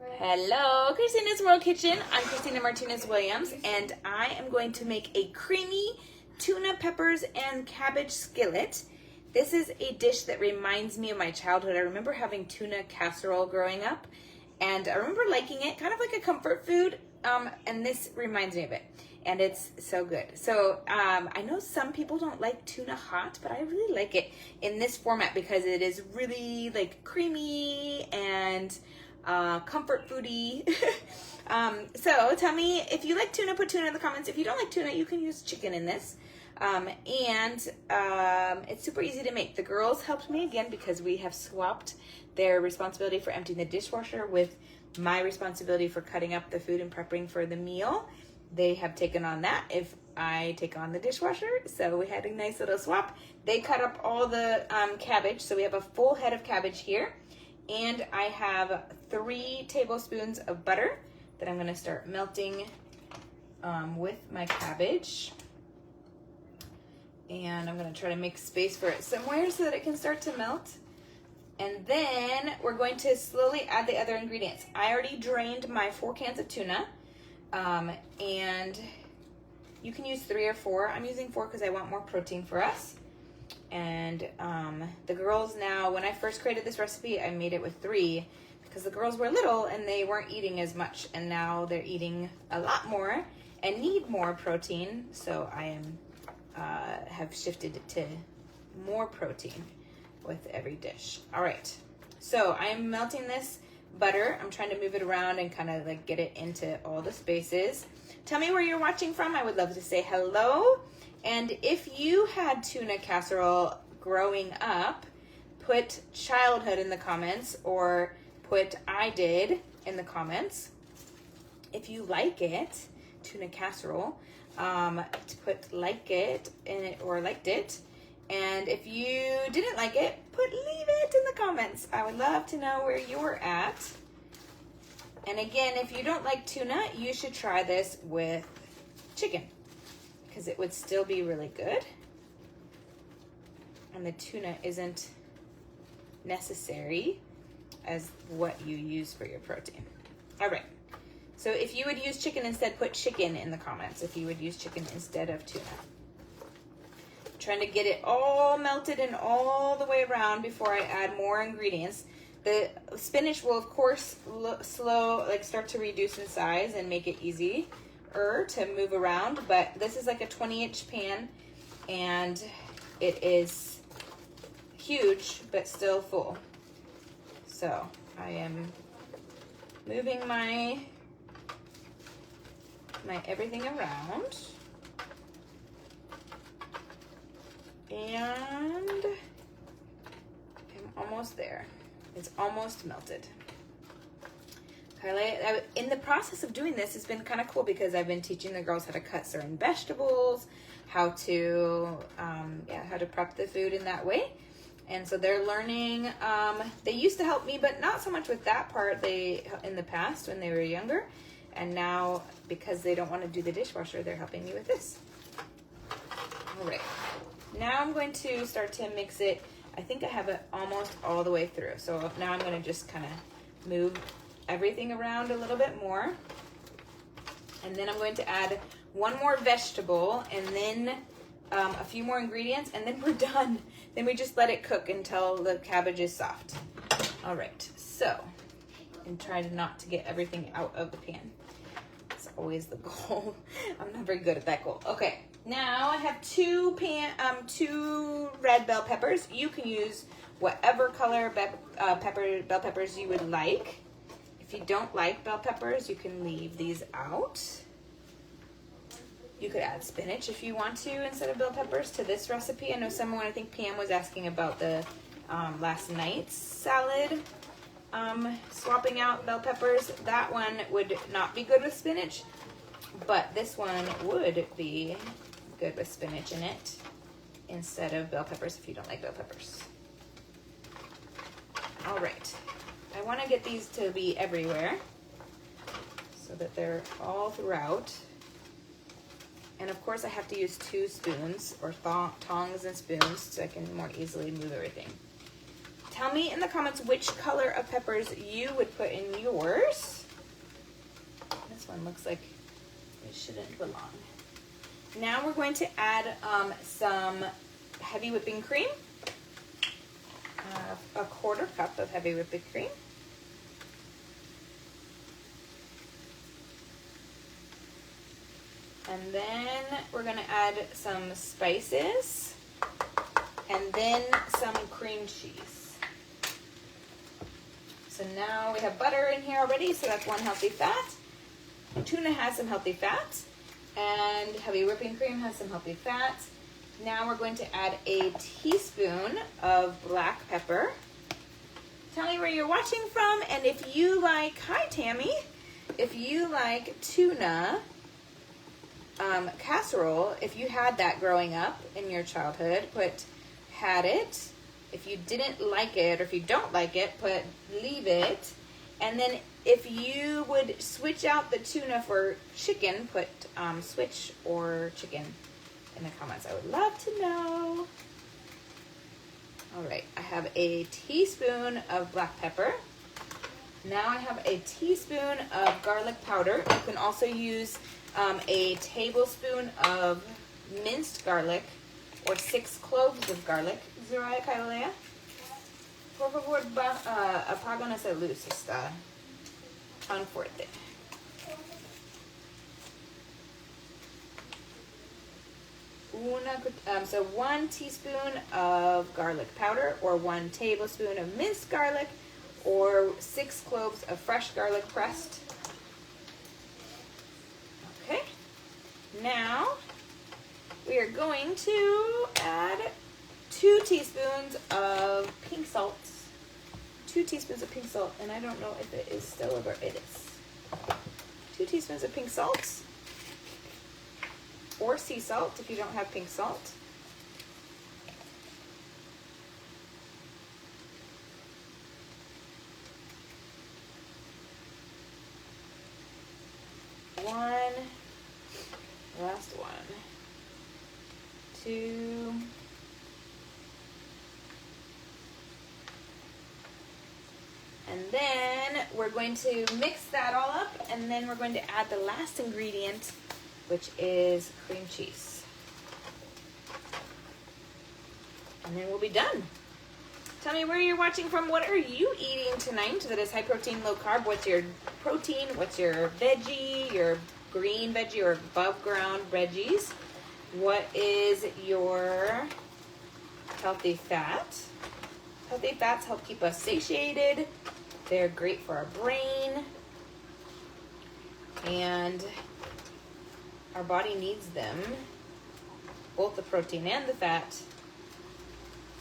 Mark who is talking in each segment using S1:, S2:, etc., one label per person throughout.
S1: Hello, Christina's World Kitchen. I'm Christina Martinez-Williams, and I am going to make a creamy tuna, peppers, and cabbage skillet. This is a dish that reminds me of my childhood. I remember having tuna casserole growing up, and I remember liking it, kind of like a comfort food, and this reminds me of it, and it's so good. So I know some people don't like tuna hot, but I really like it in this format because it is really like creamy and comfort foodie. So tell me if you like tuna, put tuna in the comments. If you don't like tuna, you can use chicken in this. It's super easy to make. The girls helped me again because we have swapped their responsibility for emptying the dishwasher with my responsibility for cutting up the food and prepping for the meal. They have taken on that if I take on the dishwasher. So we had a nice little swap. They cut up all the cabbage. So we have a full head of cabbage here. And I have 3 tablespoons of butter that I'm gonna start melting with my cabbage. And I'm gonna try to make space for it somewhere so that it can start to melt. And then we're going to slowly add the other ingredients. I already drained my 4 cans of tuna. And you can use 3 or 4. I'm using 4 because I want more protein for us. And the girls now, when I first created this recipe, I made it with 3 because the girls were little and they weren't eating as much. And now they're eating a lot more and need more protein. So I am have shifted to more protein with every dish. All right, so I'm melting this butter. I'm trying to move it around and kind of like get it into all the spaces. Tell me where you're watching from. I would love to say hello. And if you had tuna casserole growing up, put childhood in the comments or put I did in the comments. If you like it, tuna casserole, to put like it in it or liked it. And if you didn't like it, leave it in the comments. I would love to know where you're at. And again, if you don't like tuna, you should try this with chicken because it would still be really good. And the tuna isn't necessary as what you use for your protein. All right. So if you would use chicken instead, put chicken in the comments if you would use chicken instead of tuna. I'm trying to get it all melted and all the way around before I add more ingredients. The spinach will, of course, start to reduce in size and make it easier to move around. But this is like a 20-inch pan, and it is huge, but still full. So I am moving my everything around. And I'm almost there. It's almost melted. In the process of doing this, it's been kind of cool because I've been teaching the girls how to cut certain vegetables, how to prep the food in that way. And so they're learning. They used to help me, but not so much with that part in the past when they were younger. And now, because they don't want to do the dishwasher, they're helping me with this. All right. Now I'm going to start to mix it. I think I have it almost all the way through. So now I'm going to just kind of move everything around a little bit more. And then I'm going to add 1 more vegetable and then a few more ingredients, and then we're done. Then we just let it cook until the cabbage is soft. All right, so, and try not to get everything out of the pan. It's always the goal. I'm not very good at that goal. Okay, now I have 2 red bell peppers. You can use whatever color bell peppers you would like. If you don't like bell peppers, you can leave these out. You could add spinach if you want to instead of bell peppers to this recipe. I know someone, I think Pam, was asking about the last night's salad, swapping out bell peppers. That one would not be good with spinach, but this one would be good with spinach in it instead of bell peppers if you don't like bell peppers. All right. I want to get these to be everywhere so that they're all throughout. And of course I have to use 2 spoons or tongs and spoons so I can more easily move everything. Tell me in the comments which color of peppers you would put in yours. looks like it shouldn't belong. Now we're going to add some heavy whipping cream. A 1/4 cup of heavy whipping cream. And then we're going to add some spices and then some cream cheese. So now we have butter in here already, so that's 1 healthy fat. Tuna has some healthy fats, and heavy whipping cream has some healthy fats. Now we're going to add a teaspoon of black pepper. Tell me where you're watching from, and if you like, hi Tammy, if you like tuna casserole, if you had that growing up in your childhood, had it. If you didn't like it, or if you don't like it, leave it. And then if you would switch out the tuna for chicken, put switch or chicken in the comments. I would love to know. All right, I have a teaspoon of black pepper. Now I have a teaspoon of garlic powder. You can also use a tablespoon of minced garlic or 6 cloves of garlic. Zuraya Kailea. Por favor, apáganos esa luz. Está tan fuerte. So 1 teaspoon of garlic powder, or 1 tablespoon of minced garlic, or 6 cloves of fresh garlic pressed. Okay. Now we are going to add 2 teaspoons of pink salt. 2 teaspoons of pink salt, and I don't know if it is still over. It is. 2 teaspoons of pink salt, or sea salt if you don't have pink salt. Last one, 2, and then we're going to mix that all up, and then we're going to add the last ingredient, which is cream cheese. And then we'll be done. Tell me where you're watching from. What are you eating tonight that is high protein, low carb? What's your protein? What's your veggie, your green veggie or above ground veggies? What is your healthy fat? Healthy fats help keep us satiated. They're great for our brain. And our body needs them, both the protein and the fat,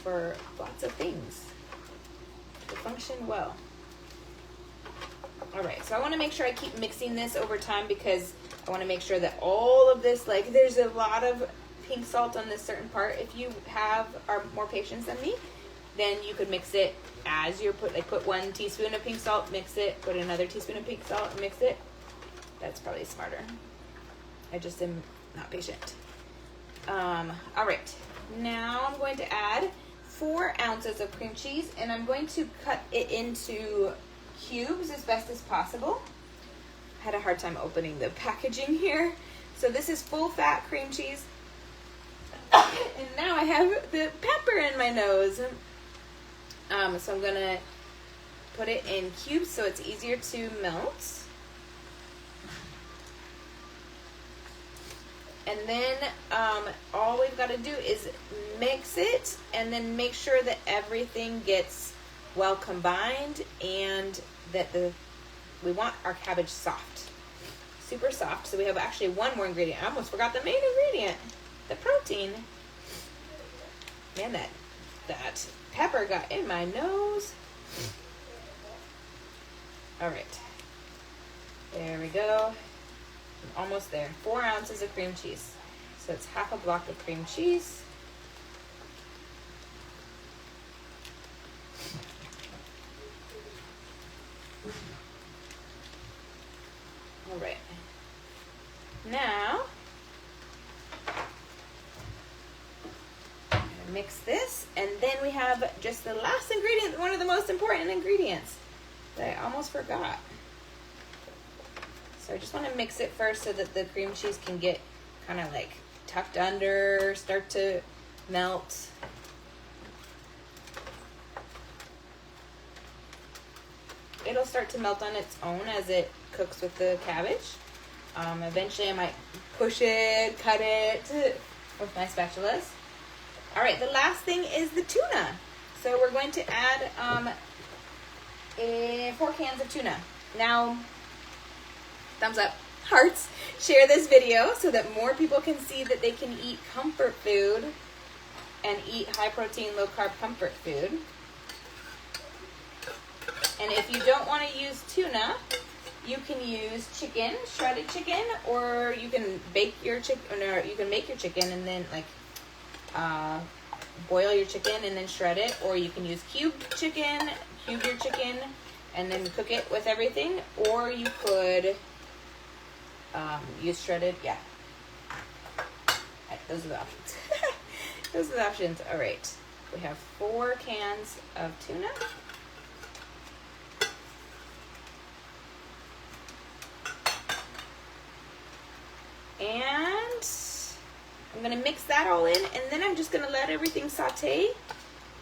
S1: for lots of things to function well. All right, so I want to make sure I keep mixing this over time, because I want to make sure that all of this, like there's a lot of pink salt on this certain part. If you are more patient than me, then you could mix it as you're put 1 teaspoon of pink salt, mix it, put another teaspoon of pink salt, and mix it. That's probably smarter. I just am not patient. All right, now I'm going to add 4 ounces of cream cheese, and I'm going to cut it into cubes as best as possible. I had a hard time opening the packaging here. So this is full fat cream cheese. And now I have the pepper in my nose. So I'm gonna put it in cubes so it's easier to melt. And then all we've got to do is mix it, and then make sure that everything gets well combined, and that we want our cabbage soft, super soft. So we have actually one more ingredient. I almost forgot the main ingredient, the protein. Man, that pepper got in my nose. All right, there we go. I'm almost there. 4 ounces of cream cheese. So it's half a block of cream cheese. All right. Now, I'm gonna mix this, and then we have just the last ingredient, one of the most important ingredients that I almost forgot. So So I just want to mix it first so that the cream cheese can get kind of like tucked under, start to melt. It'll start to melt on its own as it cooks with the cabbage. Eventually I might push it, cut it with my spatulas. All right, the last thing is the tuna. So we're going to add 4 cans of tuna. Now, thumbs up, hearts, share this video so that more people can see that they can eat comfort food and eat high protein, low carb comfort food. And if you don't want to use tuna, you can use chicken, shredded chicken, or you can bake your chicken, or you can make your chicken and then like boil your chicken and then shred it, or you can use cube your chicken and then cook it with everything, or you could use shredded, yeah. Right, those are the options. Those are the options. All right, we have 4 cans of tuna. And I'm going to mix that all in, and then I'm just going to let everything saute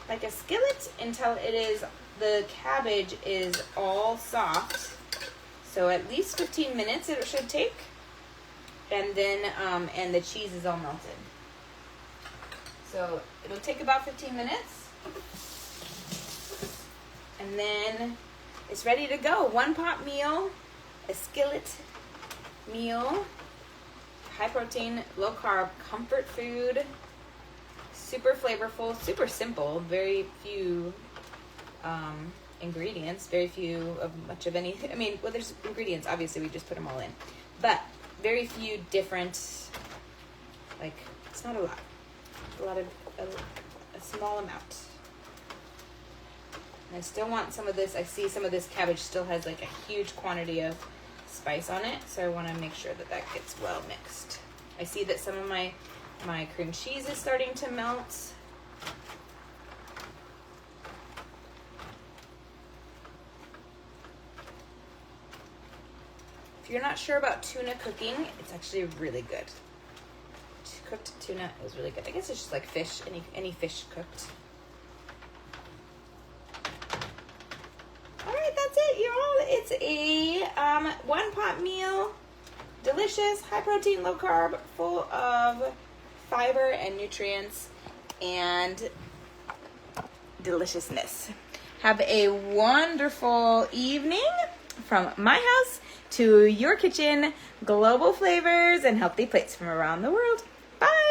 S1: like a skillet until the cabbage is all soft. So at least 15 minutes it should take. And then, and the cheese is all melted. So it'll take about 15 minutes. And then it's ready to go. 1 pot meal, a skillet meal. High protein, low carb, comfort food, super flavorful, super simple, very few ingredients, very few of much of any, I mean, well, there's ingredients, obviously we just put them all in, but very few different, like, it's not a lot of, a small amount. And I still want some of this, I see some of this cabbage still has like a huge quantity of spice on it, so I want to make sure that that gets well mixed. I see that some of my cream cheese is starting to melt. If you're not sure about tuna cooking, it's actually really good. Cooked tuna is really good. I guess it's just like fish, any fish cooked. It's a 1 pot meal, delicious, high protein, low carb, full of fiber and nutrients and deliciousness. Have a wonderful evening from my house to your kitchen. Global flavors and healthy plates from around the world.